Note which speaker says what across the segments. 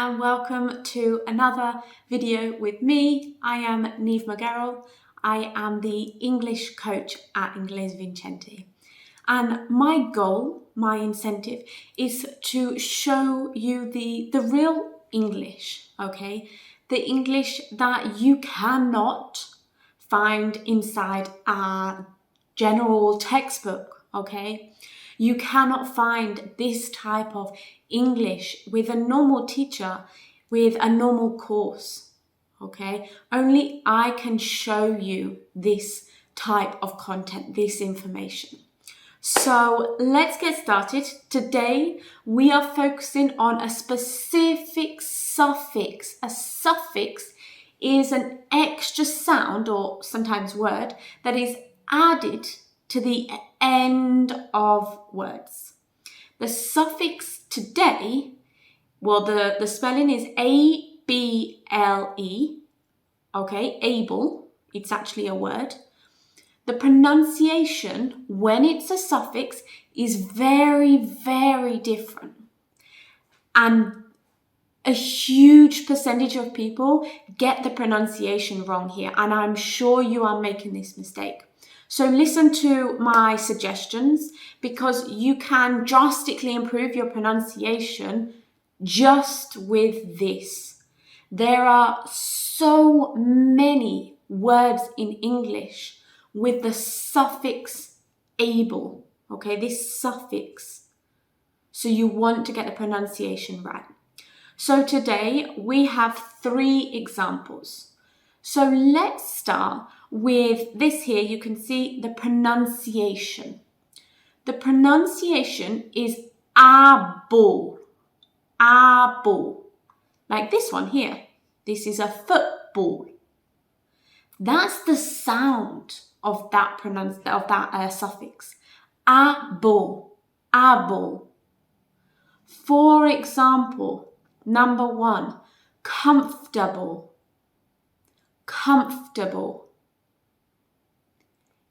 Speaker 1: and welcome to another video with me. I am Niamh McGarrell. I am the English coach at Inglese Vincente. And my goal, my incentive, is to show you the real English, okay? The English that you cannot find inside a general textbook, okay? You cannot find this type of English with a normal teacher, with a normal course, okay? Only I can show you this type of content, this information. So let's get started. Today, we are focusing on a specific suffix. A suffix is an extra sound or sometimes word that is added to the end of words. The suffix today, well, the spelling is A-B-L-E, okay, able, it's actually a word. The pronunciation, when it's a suffix, is very, very different. And a huge percentage of people get the pronunciation wrong here, and I'm sure you are making this mistake. So listen to my suggestions because you can drastically improve your pronunciation just with this. There are so many words in English with the suffix able, okay, this suffix. So you want to get the pronunciation right. So today we have 3 examples. So let's start with this here. You can see the pronunciation. The pronunciation is able, able, like this one here. This is a football. That's the sound of that suffix. Able, able. For example, number 1, comfortable, comfortable.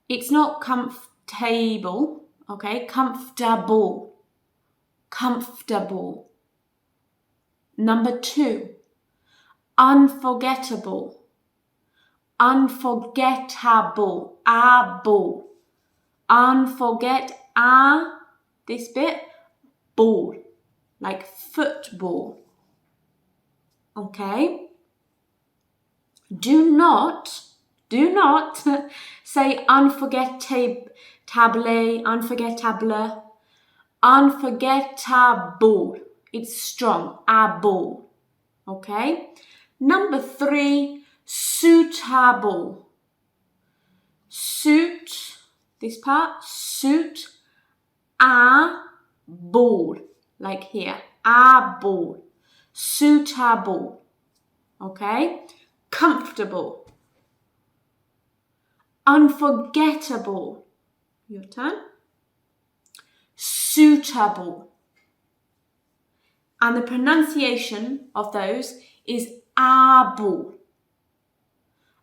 Speaker 1: It's not comfortable, okay? Comfortable, comfortable. Number 2, unforgettable, unforgettable, able. This bit, ball, like football, okay? Do not say unforgettable, unforgettable, unforgettable. It's strong, able, okay? Number 3, suitable. Suit, this part, suit, able, like here, able, suitable, okay? Comfortable, unforgettable, your turn, suitable. And the pronunciation of those is able.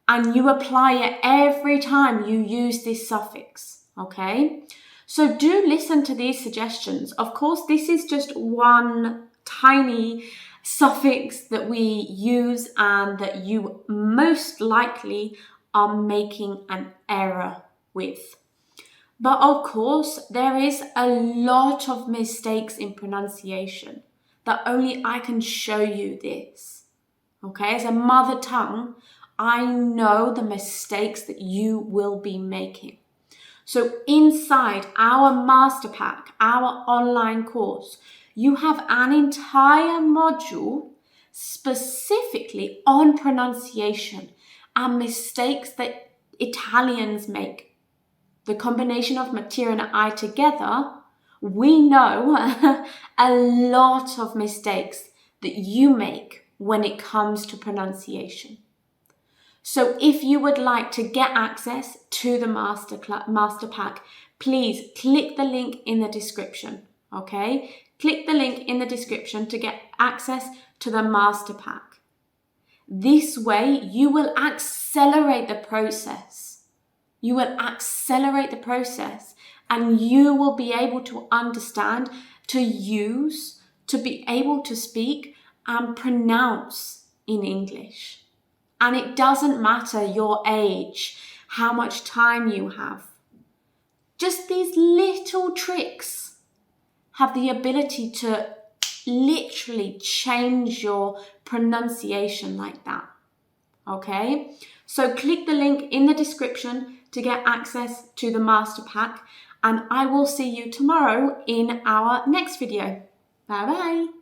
Speaker 1: And you apply it every time you use this suffix, okay? So do listen to these suggestions. Of course, this is just one tiny suffix that we use and that you most likely are making an error with. But of course, there is a lot of mistakes in pronunciation that only I can show you this. Okay, as a mother tongue, I know the mistakes that you will be making. So inside our master pack, our online course, you have an entire module specifically on pronunciation and mistakes that Italians make. The combination of Mattia and I together, we know a lot of mistakes that you make when it comes to pronunciation. So if you would like to get access to the master pack, please click the link in the description, okay? Click the link in the description to get access to the master pack. This way, you will accelerate the process. You will accelerate the process and you will be able to understand, to use, to be able to speak and pronounce in English. And it doesn't matter your age, how much time you have. Just these little tricks have the ability to literally change your pronunciation like that. Okay? So click the link in the description to get access to the master pack, and I will see you tomorrow in our next video. Bye bye.